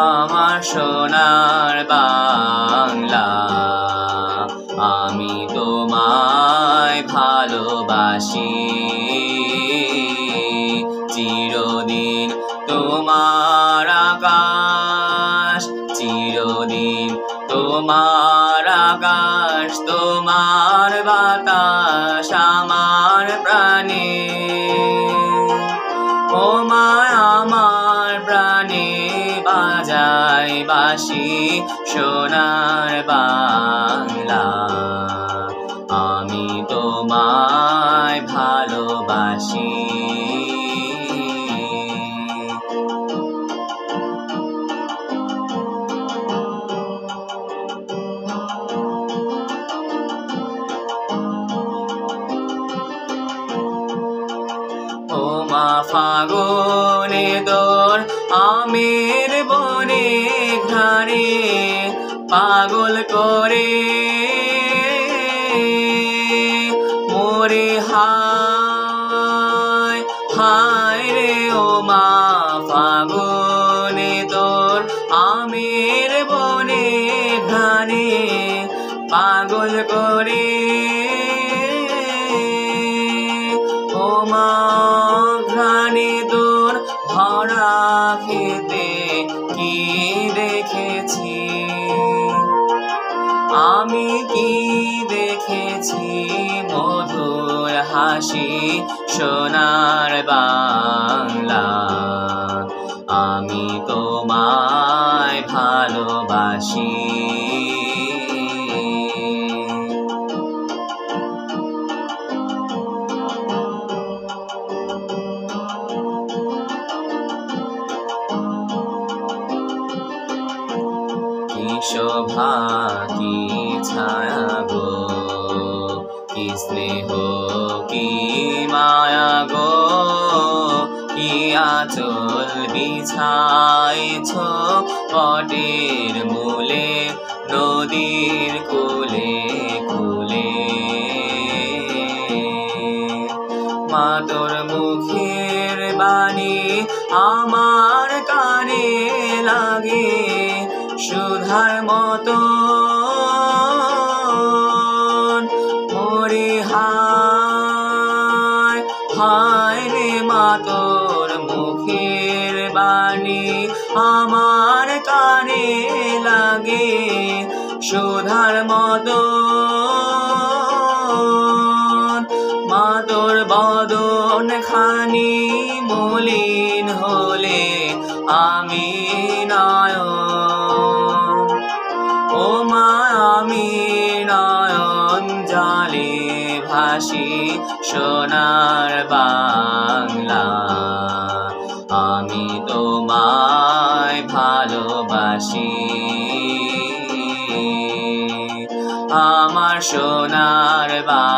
আমার সোনার বাংলা, আমি তোমায় ভালোবাসি। চিরদিন তোমার আকাশ, চিরদিন তোমার আকাশ, তোমার বাতাস আমার প্রাণে। ও মা আমার প্রাণে বাজায় বাঁশি সোনার বাংলা, আমি তোমায় ভালোবাসি। ও মা ফাগুনে দোর আমের বনে ঘাড়ে পাগল করে মোরে, হায় হায় রে। ও মা ফাগুনে দোর আমের বনে ঘাড়ে পাগল করে। ও মা ঘ্রাণে দোর ভরা খেতে কি দেখেছি, আমি কি দেখেছি মধুর হাসি সোনার বাংলা, আমি তোমায় ভালোবাসি। কি শোভা কি ছায়া গো, কি স্নেহ কি মায়া গো, কি আঁচল বিছাইছ বটের মূলে নদীর কূলে কূলে। মা তোর মুখের বাণী আমার কানে লাগে সুধার মতো, মোরে হায় হায় রে। মা তোর মুখের বাণী আমার কানে লাগে সুধার মতো। মা তোর বদন খানি মলিন হলে আমি নয়ন, ও মা আমি নয়ন জলে ভাসি সোনার বাংলা, আমি তোমায় ভালোবাসি। আমার সোনার বাংলা।